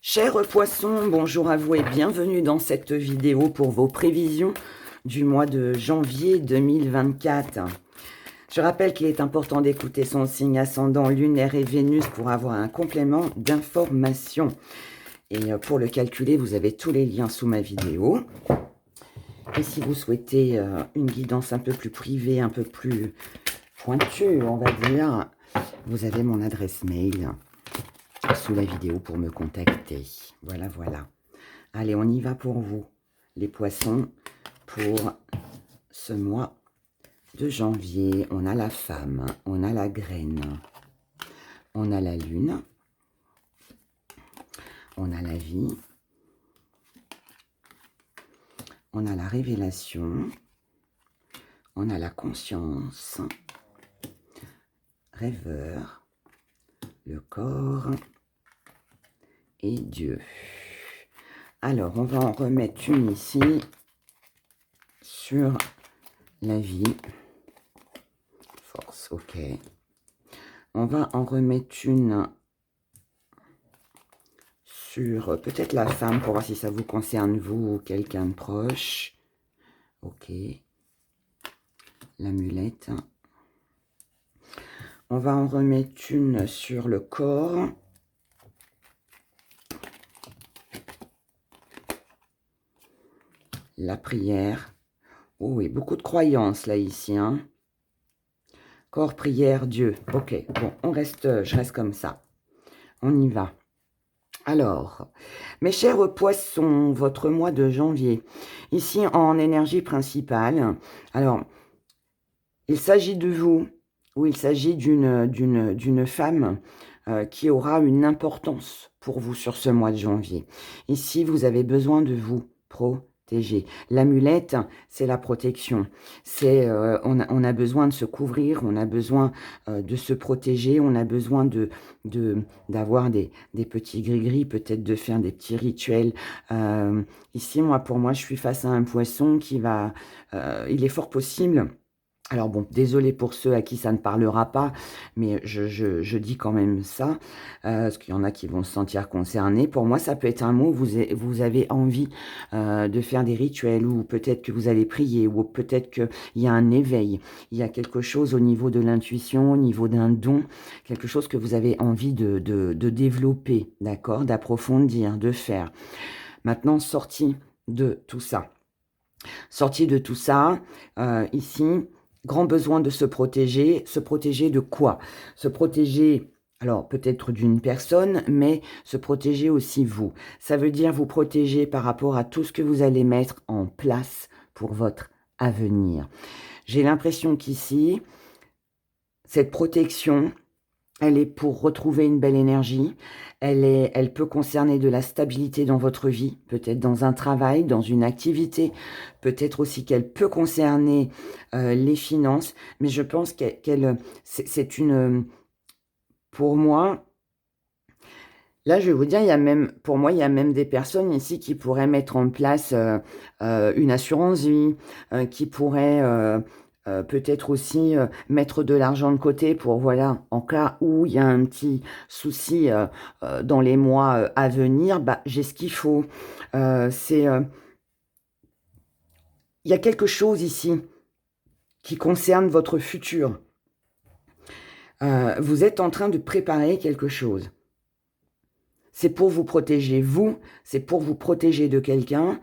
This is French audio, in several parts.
Chers poissons, bonjour à vous et bienvenue dans cette vidéo pour vos prévisions du mois de janvier 2024. Je rappelle qu'il est important d'écouter son signe ascendant lunaire et Vénus pour avoir un complément d'information. Et pour le calculer, vous avez tous les liens sous ma vidéo. Et si vous souhaitez une guidance un peu plus privée, un peu plus pointue, on va dire, vous avez mon adresse mail sous la vidéo pour me contacter. Voilà, voilà. Allez, on y va pour vous, les poissons, pour ce mois de janvier. On a la femme, on a la graine, on a la lune, on a la vie, on a la révélation, on a la conscience, rêveur, le corps et Dieu. Alors, on va en remettre une ici sur la vie. Force, ok. On va en remettre une sur peut-être la femme pour voir si ça vous concerne vous ou quelqu'un de proche. Ok. L'amulette. On va en remettre une sur le corps. La prière. Oh oui, beaucoup de croyances là, ici. Hein. Corps, prière, Dieu. Ok, bon, je reste comme ça. On y va. Alors, mes chers poissons, votre mois de janvier. Ici, en énergie principale. Alors, il s'agit de vous, ou il s'agit d'une femme qui aura une importance pour vous sur ce mois de janvier. Ici, vous avez besoin de vous protéger. L'amulette, c'est la protection. C'est on a besoin de se couvrir, on a besoin de se protéger, on a besoin d'avoir des petits gris-gris, peut-être de faire des petits rituels. Ici, pour moi, je suis face à un poisson qui va... il est fort possible... Alors bon, désolé pour ceux à qui ça ne parlera pas, mais je dis quand même ça, parce qu'il y en a qui vont se sentir concernés. Pour moi, ça peut être un mot, vous avez envie de faire des rituels, ou peut-être que vous allez prier, ou peut-être qu'il y a un éveil, il y a quelque chose au niveau de l'intuition, au niveau d'un don, quelque chose que vous avez envie de développer, d'accord, d'approfondir, de faire. Maintenant, sorti de tout ça. Sorti de tout ça, ici... Grand besoin de se protéger de quoi? Se protéger, alors peut-être d'une personne, mais se protéger aussi vous. Ça veut dire vous protéger par rapport à tout ce que vous allez mettre en place pour votre avenir. J'ai l'impression qu'ici, cette protection, elle est pour retrouver une belle énergie. Elle peut concerner de la stabilité dans votre vie, peut-être dans un travail, dans une activité. Peut-être aussi qu'elle peut concerner les finances. Mais je pense c'est une... Pour moi, là, je vais vous dire, pour moi, il y a même des personnes ici qui pourraient mettre en place une assurance vie, qui pourraient... peut-être aussi mettre de l'argent de côté pour, voilà, en cas où il y a un petit souci dans les mois à venir, bah, j'ai ce qu'il faut. Il y a quelque chose ici qui concerne votre futur. Vous êtes en train de préparer quelque chose. C'est pour vous protéger, vous, c'est pour vous protéger de quelqu'un.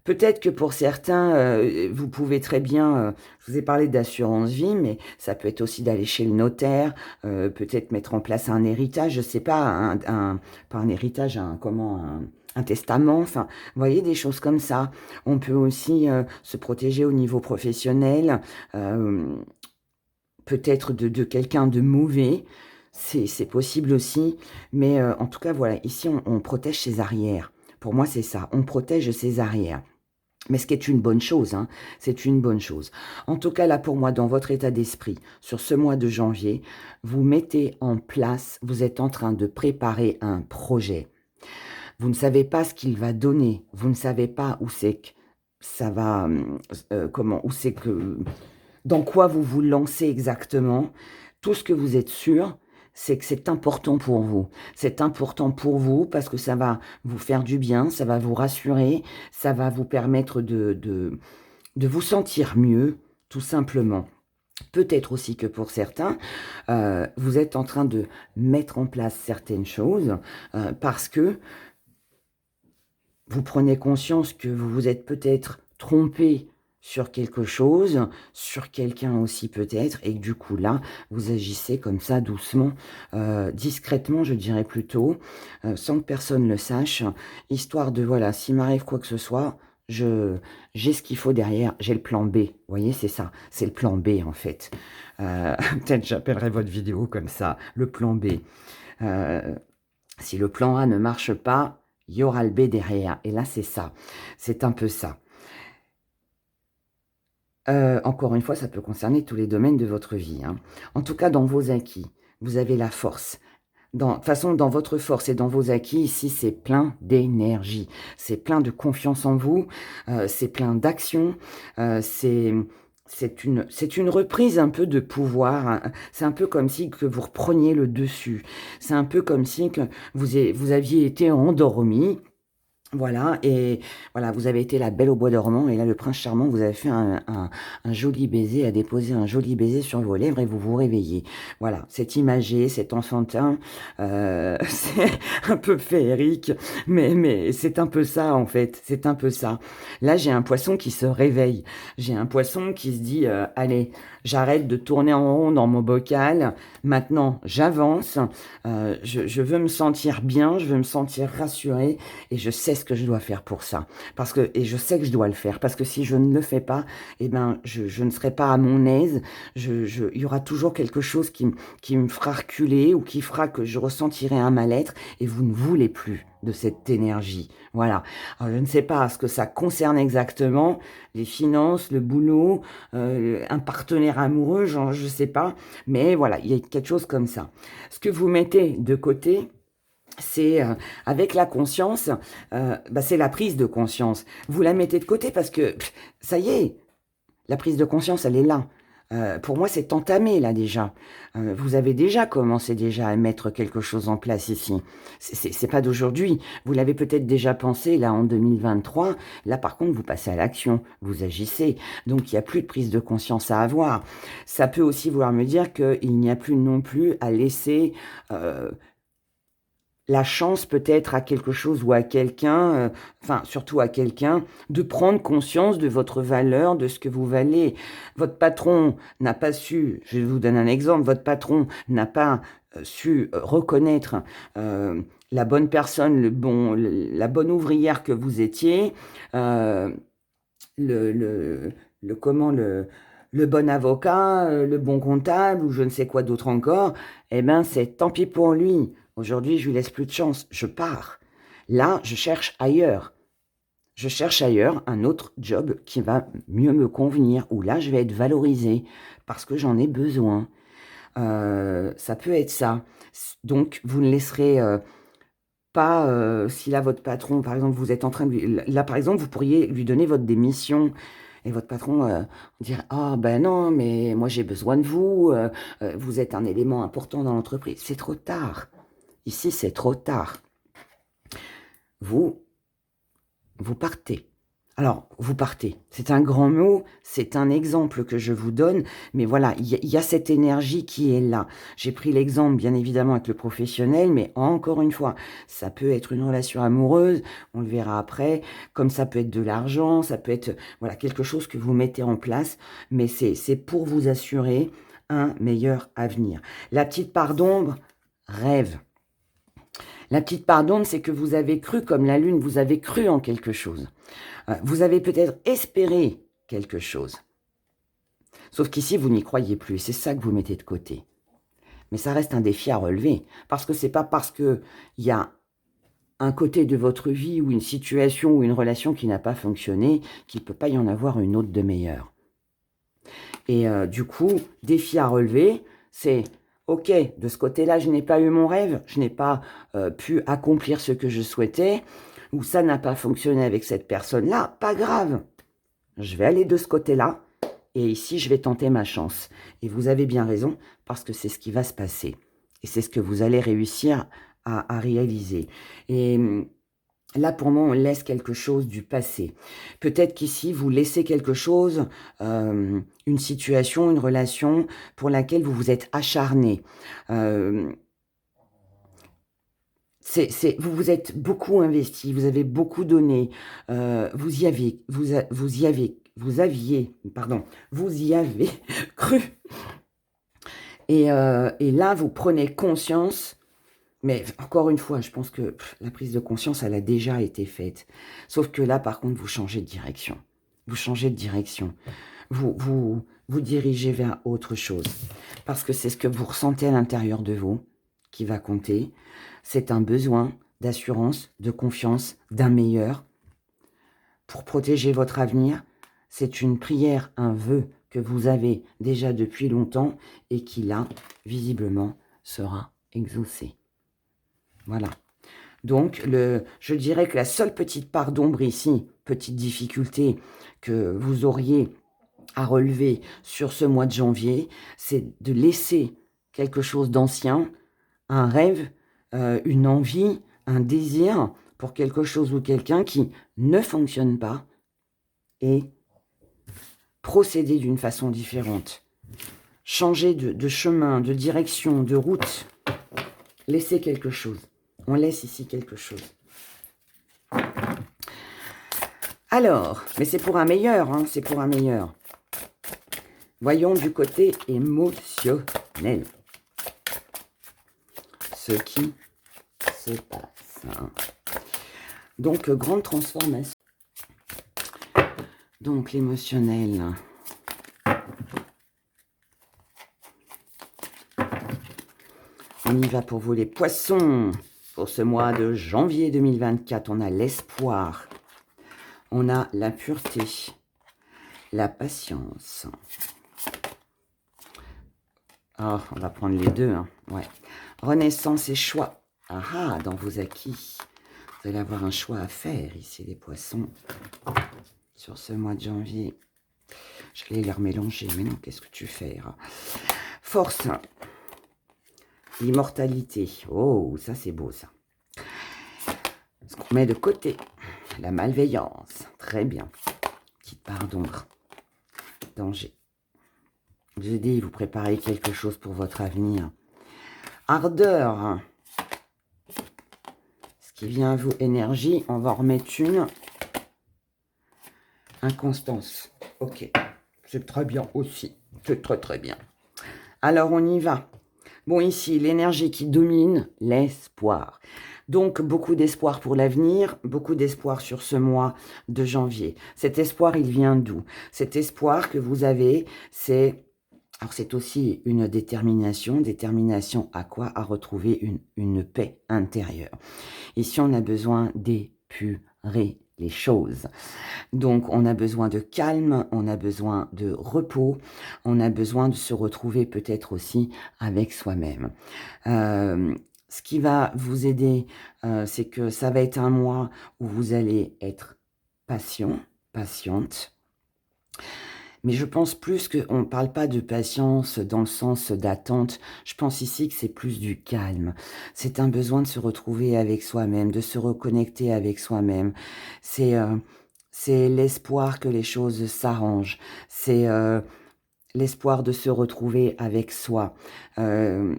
Peut-être que pour certains, vous pouvez très bien, je vous ai parlé d'assurance vie, mais ça peut être aussi d'aller chez le notaire, peut-être mettre en place un héritage, je sais pas, pas un héritage, un testament, enfin, vous voyez, des choses comme ça. On peut aussi se protéger au niveau professionnel, peut-être de quelqu'un de mauvais, c'est possible aussi, mais en tout cas, voilà, ici, on protège ses arrières. Pour moi, c'est ça, on protège ses arrières. Mais ce qui est une bonne chose, hein, c'est une bonne chose. En tout cas, là, pour moi, dans votre état d'esprit, sur ce mois de janvier, vous mettez en place, vous êtes en train de préparer un projet. Vous ne savez pas ce qu'il va donner. Vous ne savez pas où c'est que ça va, dans quoi vous vous lancez exactement. Tout ce que vous êtes sûr, c'est que c'est important pour vous. C'est important pour vous parce que ça va vous faire du bien, ça va vous rassurer, ça va vous permettre de vous sentir mieux, tout simplement. Peut-être aussi que pour certains, vous êtes en train de mettre en place certaines choses parce que vous prenez conscience que vous vous êtes peut-être trompé sur quelque chose, sur quelqu'un aussi peut-être, et que du coup là, vous agissez comme ça doucement, discrètement je dirais plutôt, sans que personne le sache, histoire de, voilà, s'il m'arrive quoi que ce soit, j'ai ce qu'il faut derrière, j'ai le plan B, vous voyez, c'est ça, c'est le plan B en fait. Peut-être j'appellerai votre vidéo comme ça, le plan B. Si le plan A ne marche pas, il y aura le B derrière. Et là, c'est ça. C'est un peu ça. Encore une fois, ça peut concerner tous les domaines de votre vie. Hein. En tout cas, dans vos acquis, vous avez la force. De toute façon, dans votre force et dans vos acquis, ici, c'est plein d'énergie. C'est plein de confiance en vous. C'est plein d'action. C'est une reprise un peu de pouvoir. C'est un peu comme si que vous repreniez le dessus. C'est un peu comme si que vous aviez été endormi. Voilà, et voilà, vous avez été la belle au bois dormant, et là, le prince charmant, vous avez fait un joli baiser, a déposé un joli baiser sur vos lèvres, et vous vous réveillez. Voilà, c'est imagé, c'est enfantin, c'est un peu féerique, mais c'est un peu ça, en fait, c'est un peu ça. Là, j'ai un poisson qui se réveille, j'ai un poisson qui se dit, allez, j'arrête de tourner en rond dans mon bocal, maintenant, j'avance, je veux me sentir bien, je veux me sentir rassuré, et je sais ce que je dois faire pour ça. Et je sais que je dois le faire. Parce que si je ne le fais pas, eh ben, je ne serai pas à mon aise. Il y aura toujours quelque chose qui me fera reculer ou qui fera que je ressentirai un mal-être et vous ne voulez plus de cette énergie. Voilà. Alors, je ne sais pas ce que ça concerne exactement. Les finances, le boulot, un partenaire amoureux, genre, je ne sais pas. Mais voilà, il y a quelque chose comme ça. Ce que vous mettez de côté, c'est avec la conscience, c'est la prise de conscience. Vous la mettez de côté parce que, ça y est, la prise de conscience, elle est là. Pour moi, c'est entamé, là, déjà. Vous avez déjà commencé déjà à mettre quelque chose en place ici. C'est pas d'aujourd'hui. Vous l'avez peut-être déjà pensé, là, en 2023. Là, par contre, vous passez à l'action. Vous agissez. Donc, il n'y a plus de prise de conscience à avoir. Ça peut aussi vouloir me dire qu'il n'y a plus non plus à laisser la chance peut-être à quelque chose ou à quelqu'un, enfin surtout à quelqu'un, de prendre conscience de votre valeur, de ce que vous valez. Votre patron n'a pas su, je vous donne un exemple, votre patron n'a pas su reconnaître la bonne personne, la bonne ouvrière que vous étiez, le bon avocat, le bon comptable ou je ne sais quoi d'autre encore, eh ben c'est tant pis pour lui. Aujourd'hui, je lui laisse plus de chance. Je pars. Là, je cherche ailleurs. Je cherche ailleurs un autre job qui va mieux me convenir, où là, je vais être valorisée parce que j'en ai besoin. Ça peut être ça. Donc, vous ne laisserez pas, si là, votre patron, par exemple, vous êtes en train de lui... Là, par exemple, vous pourriez lui donner votre démission. Et votre patron dirait « Ah, ben non, mais moi, j'ai besoin de vous. Vous êtes un élément important dans l'entreprise. » C'est trop tard. Ici, c'est trop tard. Vous partez. Alors, vous partez. C'est un grand mot, c'est un exemple que je vous donne, mais voilà, il y a cette énergie qui est là. J'ai pris l'exemple, bien évidemment, avec le professionnel, mais encore une fois, ça peut être une relation amoureuse, on le verra après, comme ça peut être de l'argent, ça peut être voilà quelque chose que vous mettez en place, mais c'est pour vous assurer un meilleur avenir. La petite part d'ombre, rêve. La petite part d'ombre, c'est que vous avez cru, comme la lune, vous avez cru en quelque chose. Vous avez peut-être espéré quelque chose. Sauf qu'ici, vous n'y croyez plus. C'est ça que vous mettez de côté. Mais ça reste un défi à relever. Parce que c'est pas parce qu'il y a un côté de votre vie ou une situation ou une relation qui n'a pas fonctionné qu'il ne peut pas y en avoir une autre de meilleure. Et du coup, défi à relever, c'est... Ok, de ce côté-là, je n'ai pas eu mon rêve, je n'ai pas pu accomplir ce que je souhaitais, ou ça n'a pas fonctionné avec cette personne-là, pas grave. Je vais aller de ce côté-là, et ici, je vais tenter ma chance. Et vous avez bien raison, parce que c'est ce qui va se passer. Et c'est ce que vous allez réussir à réaliser. Et là, pour moi, on laisse quelque chose du passé. Peut-être qu'ici, vous laissez quelque chose, une situation, une relation pour laquelle vous vous êtes acharné. Vous vous êtes beaucoup investi, vous avez beaucoup donné, vous y aviez cru. Et là, vous prenez conscience. Mais encore une fois, je pense que la prise de conscience, elle a déjà été faite. Sauf que là, par contre, vous changez de direction. Vous changez de direction. Vous dirigez vers autre chose. Parce que c'est ce que vous ressentez à l'intérieur de vous qui va compter. C'est un besoin d'assurance, de confiance, d'un meilleur. Pour protéger votre avenir, c'est une prière, un vœu que vous avez déjà depuis longtemps et qui, là, visiblement, sera exaucé. Voilà. Donc, je dirais que la seule petite part d'ombre ici, petite difficulté que vous auriez à relever sur ce mois de janvier, c'est de laisser quelque chose d'ancien, un rêve, une envie, un désir pour quelque chose ou quelqu'un qui ne fonctionne pas et procéder d'une façon différente. Changer de chemin, de direction, de route. Laisser quelque chose. On laisse ici quelque chose. Alors, mais c'est pour un meilleur, hein, c'est pour un meilleur. Voyons du côté émotionnel. Ce qui se passe. Donc, grande transformation. Donc, l'émotionnel. On y va pour vous les poissons. Pour ce mois de janvier 2024, on a l'espoir. On a la pureté. La patience. Oh, on va prendre les deux. Hein. Ouais. Renaissance et choix. Ah ah, dans vos acquis. Vous allez avoir un choix à faire ici, les poissons. Sur ce mois de janvier. J'allais les remélanger, mais non, qu'est-ce que tu fais hein? Force. L'immortalité. Oh, ça c'est beau ça. Ce qu'on met de côté. La malveillance. Très bien. Petite part d'ombre. Danger. Vous aidez, vous préparez quelque chose pour votre avenir. Ardeur. Ce qui vient à vous, énergie. On va en remettre une. Inconstance. Ok. C'est très bien aussi. C'est très très bien. Alors on y va. Bon, ici, l'énergie qui domine, l'espoir. Donc, beaucoup d'espoir pour l'avenir, beaucoup d'espoir sur ce mois de janvier. Cet espoir, il vient d'où? Cet espoir que vous avez, c'est... Alors, c'est aussi une détermination. Détermination à quoi? À retrouver une paix intérieure. Ici, on a besoin d'épurer les choses. Donc, on a besoin de calme, on a besoin de repos, on a besoin de se retrouver peut-être aussi avec soi-même. Ce qui va vous aider, c'est que ça va être un mois où vous allez être patient, patiente. Mais je pense plus qu'on ne parle pas de patience dans le sens d'attente. Je pense ici que c'est plus du calme. C'est un besoin de se retrouver avec soi-même, de se reconnecter avec soi-même. C'est l'espoir que les choses s'arrangent. C'est l'espoir de se retrouver avec soi. Il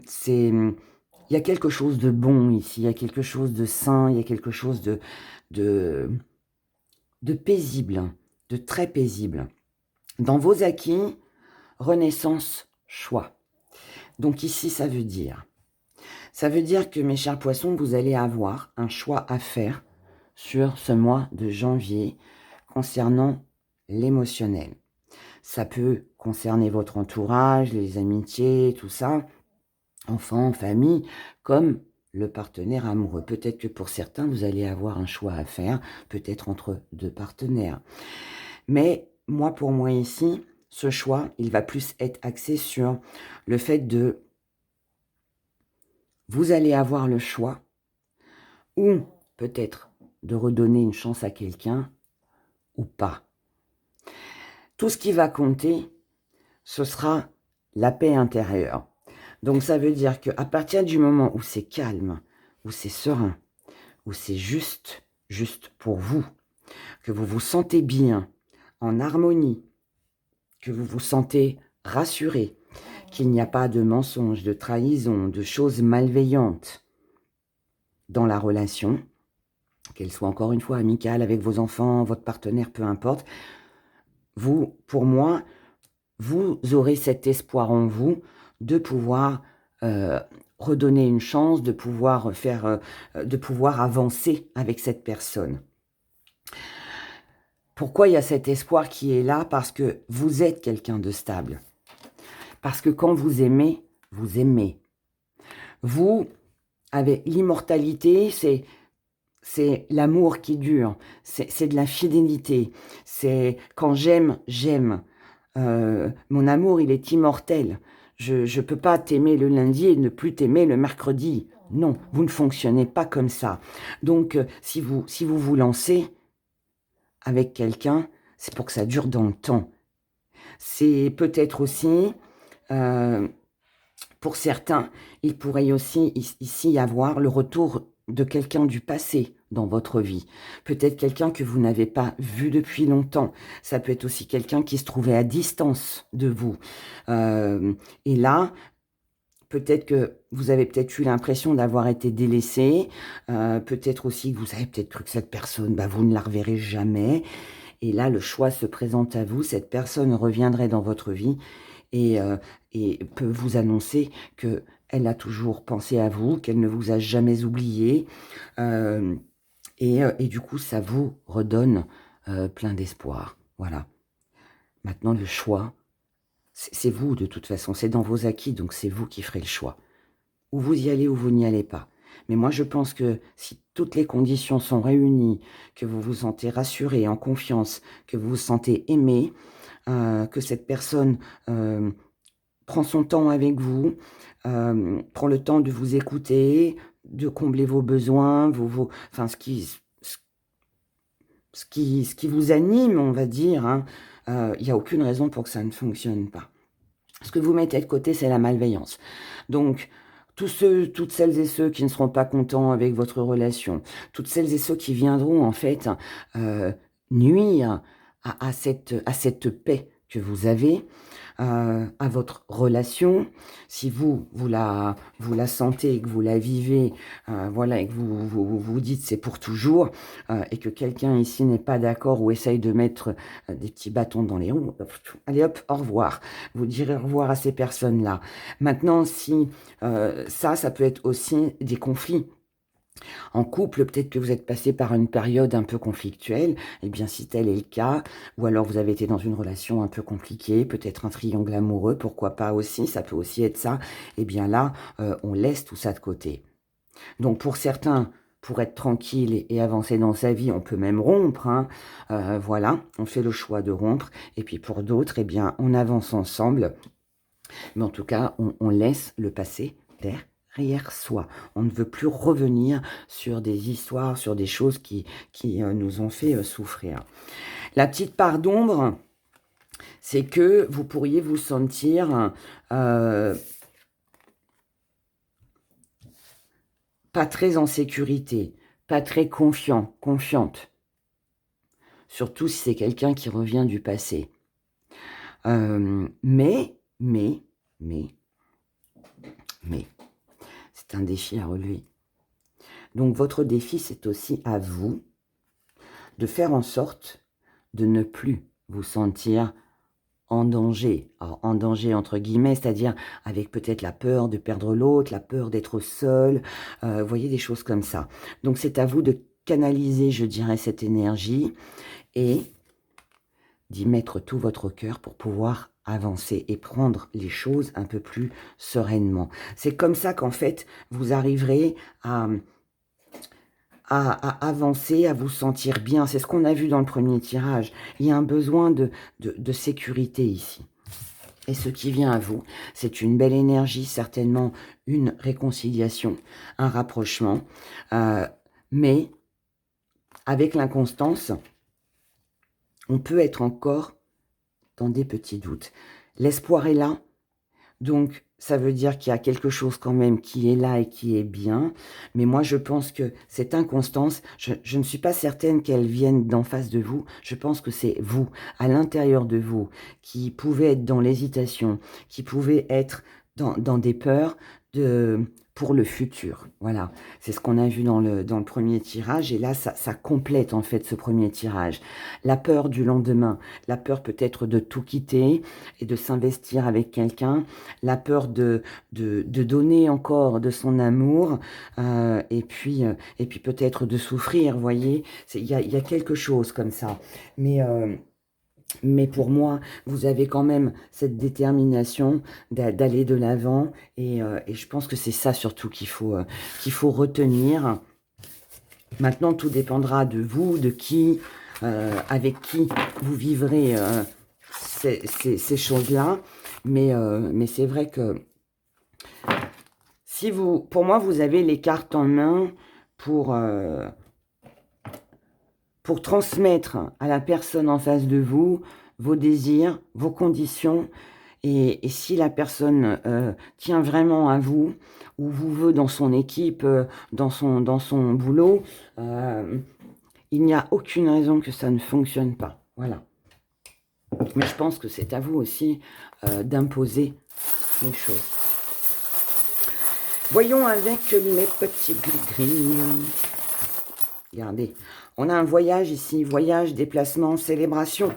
y a quelque chose de bon ici. Il y a quelque chose de sain. Il y a quelque chose de paisible, de très paisible. Dans vos acquis, renaissance, choix. Donc ici, ça veut dire que, mes chers poissons, vous allez avoir un choix à faire sur ce mois de janvier concernant l'émotionnel. Ça peut concerner votre entourage, les amitiés, tout ça, enfants, famille, comme le partenaire amoureux. Peut-être que pour certains, vous allez avoir un choix à faire, peut-être entre deux partenaires. Mais moi, pour moi ici, ce choix, il va plus être axé sur le fait de... Vous allez avoir le choix, ou peut-être de redonner une chance à quelqu'un, ou pas. Tout ce qui va compter, ce sera la paix intérieure. Donc, ça veut dire qu'à partir du moment où c'est calme, où c'est serein, où c'est juste pour vous, que vous vous sentez bien, en harmonie, que vous vous sentez rassuré, qu'il n'y a pas de mensonges, de trahison, de choses malveillantes dans la relation, qu'elle soit encore une fois amicale avec vos enfants, votre partenaire, peu importe, vous, pour moi, vous aurez cet espoir en vous de pouvoir redonner une chance, de pouvoir avancer avec cette personne. Pourquoi il y a cet espoir qui est là? Parce que vous êtes quelqu'un de stable. Parce que quand vous aimez, vous aimez. Vous, avec l'immortalité, c'est l'amour qui dure, c'est de la fidélité, c'est quand j'aime, j'aime. Mon amour, il est immortel. Je ne peux pas t'aimer le lundi et ne plus t'aimer le mercredi. Non, vous ne fonctionnez pas comme ça. Donc, si vous vous lancez avec quelqu'un, c'est pour que ça dure dans le temps. C'est peut-être aussi, pour certains, il pourrait aussi ici y avoir le retour de quelqu'un du passé dans votre vie. Peut-être quelqu'un que vous n'avez pas vu depuis longtemps. Ça peut être aussi quelqu'un qui se trouvait à distance de vous. Et là, peut-être que vous avez peut-être eu l'impression d'avoir été délaissé. Peut-être aussi que vous avez peut-être cru que cette personne, vous ne la reverrez jamais. Et là, le choix se présente à vous. Cette personne reviendrait dans votre vie et peut vous annoncer qu'elle a toujours pensé à vous, qu'elle ne vous a jamais oublié. Et du coup, ça vous redonne plein d'espoir. Voilà. Maintenant, le choix, c'est vous de toute façon. C'est dans vos acquis, donc c'est vous qui ferez le choix. Ou vous y allez ou vous n'y allez pas. Mais moi, je pense que si toutes les conditions sont réunies, que vous vous sentez rassuré, en confiance, que vous vous sentez aimé, que cette personne prend son temps avec vous, prend le temps de vous écouter, de combler vos besoins, enfin, ce qui vous anime, on va dire, hein, il n'y a aucune raison pour que ça ne fonctionne pas. Ce que vous mettez de côté, c'est la malveillance. Donc, toutes celles et ceux qui ne seront pas contents avec votre relation, toutes celles et ceux qui viendront, en fait, nuire à cette paix que vous avez, à votre relation. Si vous la sentez et que vous la vivez, voilà, et que vous dites c'est pour toujours, et que quelqu'un ici n'est pas d'accord ou essaye de mettre des petits bâtons dans les roues, allez hop, au revoir. Vous direz au revoir à ces personnes-là. Maintenant, si ça peut être aussi des conflits. En couple, peut-être que vous êtes passé par une période un peu conflictuelle, eh bien si tel est le cas, ou alors vous avez été dans une relation un peu compliquée, peut-être un triangle amoureux, pourquoi pas aussi, ça peut aussi être ça, eh bien là, on laisse tout ça de côté. Donc pour certains, pour être tranquille et avancer dans sa vie, on peut même rompre, hein. Voilà, on fait le choix de rompre, et puis pour d'autres, eh bien on avance ensemble, mais en tout cas, on laisse le passé derrière soi. On ne veut plus revenir sur des histoires, sur des choses qui nous ont fait souffrir. La petite part d'ombre, c'est que vous pourriez vous sentir pas très en sécurité, pas très confiante. Surtout si c'est quelqu'un qui revient du passé. Mais, c'est un défi à relever. Donc votre défi, c'est aussi à vous de faire en sorte de ne plus vous sentir en danger. Alors, en danger entre guillemets, c'est-à-dire avec peut-être la peur de perdre l'autre, la peur d'être seul, vous voyez, des choses comme ça. Donc c'est à vous de canaliser, je dirais, cette énergie et d'y mettre tout votre cœur pour pouvoir avancer et prendre les choses un peu plus sereinement. C'est comme ça qu'en fait, vous arriverez à avancer, à vous sentir bien. C'est ce qu'on a vu dans le premier tirage. Il y a un besoin de sécurité ici. Et ce qui vient à vous, c'est une belle énergie, certainement une réconciliation, un rapprochement. Mais avec l'inconstance, on peut être encore dans des petits doutes. L'espoir est là, Donc, ça veut dire qu'il y a quelque chose quand même qui est là et qui est bien. Mais moi, je pense que cette inconstance, je ne suis pas certaine qu'elle vienne d'en face de vous. Je pense que c'est vous, à l'intérieur de vous, qui pouvez être dans l'hésitation, qui pouvez être dans des peurs pour le futur. Voilà, c'est ce qu'on a vu dans le premier tirage. Et là, ça complète en fait ce premier tirage. La peur du lendemain, la peur peut-être de tout quitter et de s'investir avec quelqu'un, la peur de donner encore de son amour, et puis peut-être de souffrir, vous voyez. Il y a quelque chose comme ça. Mais pour moi, vous avez quand même cette détermination d'aller de l'avant. Et je pense que c'est ça surtout qu'il faut retenir. Maintenant, tout dépendra de vous, de qui, avec qui vous vivrez ces choses-là. Mais c'est vrai que si vous, pour moi, vous avez les cartes en main pour transmettre à la personne en face de vous vos désirs, vos conditions. Et si la personne tient vraiment à vous, ou vous veut dans son équipe, dans son boulot, il n'y a aucune raison que ça ne fonctionne pas. Voilà. Mais je pense que c'est à vous aussi d'imposer les choses. Voyons avec les petits gris-gris. Regardez, on a un voyage ici, voyage, déplacement, célébration.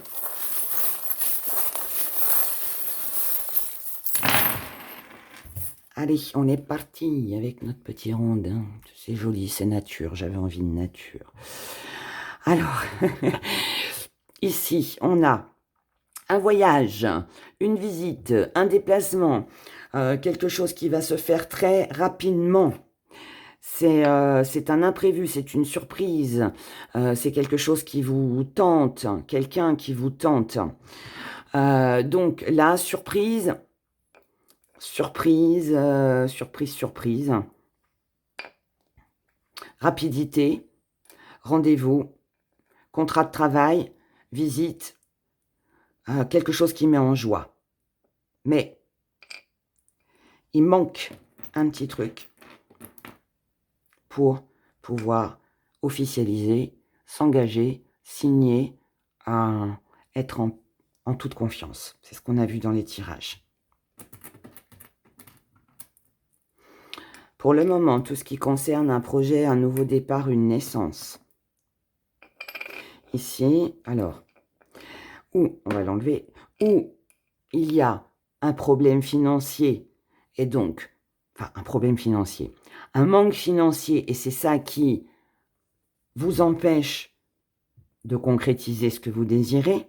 Allez, on est parti avec notre petit rondin. C'est joli, c'est nature, j'avais envie de nature. Alors, ici, on a un voyage, une visite, un déplacement, quelque chose qui va se faire très rapidement. C'est un imprévu, c'est une surprise, c'est quelque chose qui vous tente, quelqu'un qui vous tente. Donc là, surprise, surprise, surprise. Rapidité, rendez-vous, contrat de travail, visite, quelque chose qui met en joie. Mais il manque un petit truc pour pouvoir officialiser, s'engager, signer, être en toute confiance. C'est ce qu'on a vu dans les tirages. Pour le moment, tout ce qui concerne un projet, un nouveau départ, une naissance. Ici, alors, où, on va l'enlever, où il y a un problème financier, et donc, enfin, un problème financier, un manque financier, et c'est ça qui vous empêche de concrétiser ce que vous désirez,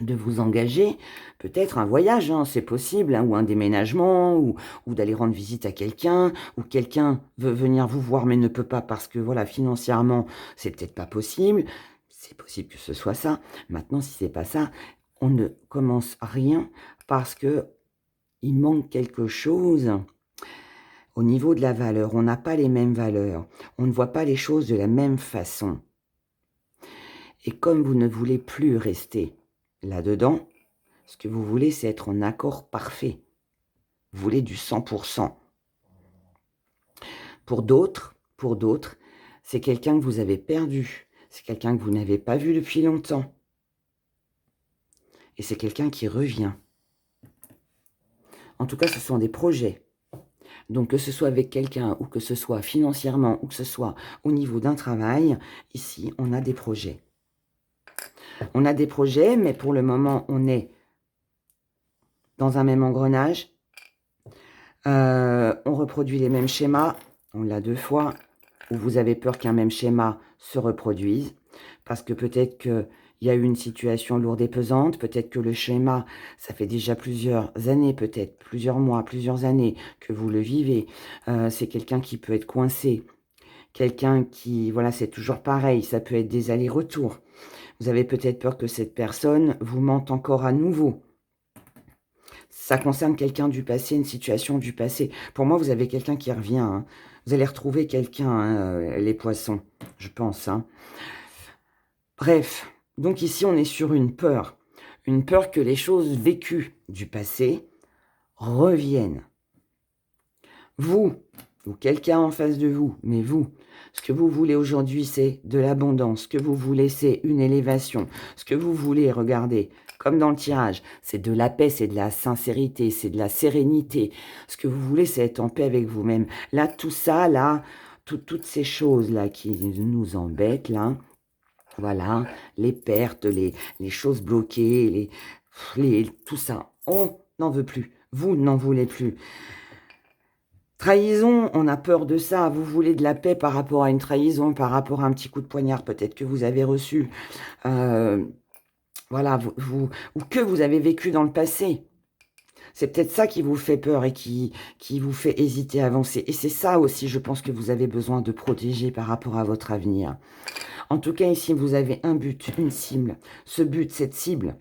de vous engager, peut-être un voyage, hein, c'est possible, hein, ou un déménagement, ou d'aller rendre visite à quelqu'un, ou quelqu'un veut venir vous voir mais ne peut pas parce que voilà, financièrement, c'est peut-être pas possible. C'est possible que ce soit ça. Maintenant, si c'est pas ça, on ne commence rien parce que il manque quelque chose au niveau de la valeur. On n'a pas les mêmes valeurs. On ne voit pas les choses de la même façon. Et comme vous ne voulez plus rester là-dedans, ce que vous voulez, c'est être en accord parfait. Vous voulez du 100%. Pour d'autres, c'est quelqu'un que vous avez perdu. C'est quelqu'un que vous n'avez pas vu depuis longtemps. Et c'est quelqu'un qui revient. En tout cas, ce sont des projets. Donc, que ce soit avec quelqu'un, ou que ce soit financièrement, ou que ce soit au niveau d'un travail, ici, on a des projets. On a des projets, mais pour le moment, on est dans un même engrenage. On reproduit les mêmes schémas. On l'a 2 fois. Où vous avez peur qu'un même schéma se reproduise. Parce que peut-être qu'il y a eu une situation lourde et pesante. Peut-être que le schéma, ça fait déjà plusieurs années, peut-être plusieurs mois, plusieurs années que vous le vivez. C'est quelqu'un qui peut être coincé. Quelqu'un qui, voilà, c'est toujours pareil. Ça peut être des allers-retours. Vous avez peut-être peur que cette personne vous mente encore à nouveau. Ça concerne quelqu'un du passé, une situation du passé. Pour moi, vous avez quelqu'un qui revient. Hein. Vous allez retrouver quelqu'un, hein, les poissons, je pense. Hein. Bref, donc ici, on est sur une peur. Une peur que les choses vécues du passé reviennent. Vous, ou quelqu'un en face de vous, mais vous, ce que vous voulez aujourd'hui, c'est de l'abondance. Ce que vous voulez, c'est une élévation. Ce que vous voulez, regardez, comme dans le tirage, c'est de la paix, c'est de la sincérité, c'est de la sérénité. Ce que vous voulez, c'est être en paix avec vous-même. Là, tout ça, là, toutes ces choses-là qui nous embêtent, là, voilà, les pertes, les choses bloquées, tout ça, on n'en veut plus. Vous n'en voulez plus. Trahison, on a peur de ça. Vous voulez de la paix par rapport à une trahison, par rapport à un petit coup de poignard peut-être que vous avez reçu. Voilà, ou que vous avez vécu dans le passé. C'est peut-être ça qui vous fait peur et qui vous fait hésiter à avancer. Et c'est ça aussi, je pense, que vous avez besoin de protéger par rapport à votre avenir. En tout cas, ici, vous avez un but, une cible. Ce but, cette cible,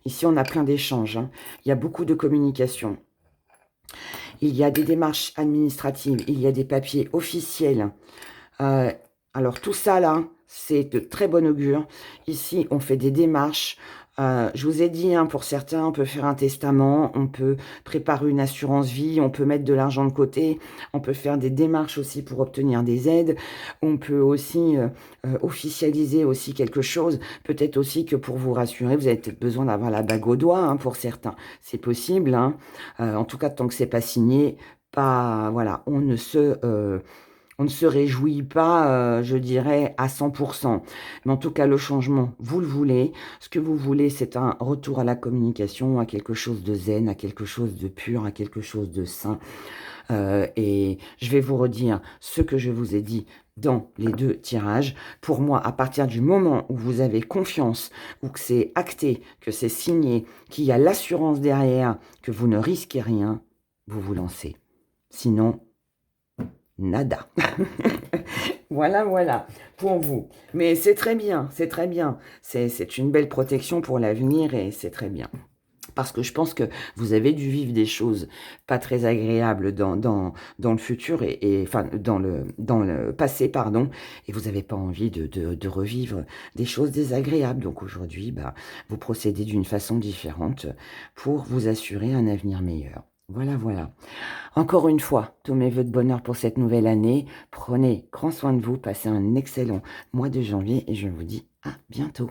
ici, on a plein d'échanges. Hein. Il y a beaucoup de communication. Il y a des démarches administratives, il y a des papiers officiels. Alors tout ça là, c'est de très bon augure. Ici, on fait des démarches. Je vous ai dit, hein, pour certains, on peut faire un testament, on peut préparer une assurance vie, on peut mettre de l'argent de côté, on peut faire des démarches aussi pour obtenir des aides, on peut aussi officialiser aussi quelque chose. Peut-être aussi que pour vous rassurer, vous avez peut-être besoin d'avoir la bague au doigt, hein, pour certains. C'est possible, hein. En tout cas, tant que c'est pas signé, voilà, on ne se réjouit pas, je dirais, à 100%. Mais en tout cas, le changement, vous le voulez. Ce que vous voulez, c'est un retour à la communication, à quelque chose de zen, à quelque chose de pur, à quelque chose de sain. Et je vais vous redire ce que je vous ai dit dans les deux tirages. Pour moi, à partir du moment où vous avez confiance, ou que c'est acté, que c'est signé, qu'il y a l'assurance derrière, que vous ne risquez rien, vous vous lancez. Sinon, nada. Voilà, voilà, pour vous. Mais c'est très bien, c'est très bien. C'est une belle protection pour l'avenir et c'est très bien. Parce que je pense que vous avez dû vivre des choses pas très agréables dans le futur, enfin, dans le passé, pardon, et vous n'avez pas envie de revivre des choses désagréables. Donc aujourd'hui, vous procédez d'une façon différente pour vous assurer un avenir meilleur. Voilà, voilà. Encore une fois, tous mes vœux de bonheur pour cette nouvelle année. Prenez grand soin de vous, passez un excellent mois de janvier et je vous dis à bientôt.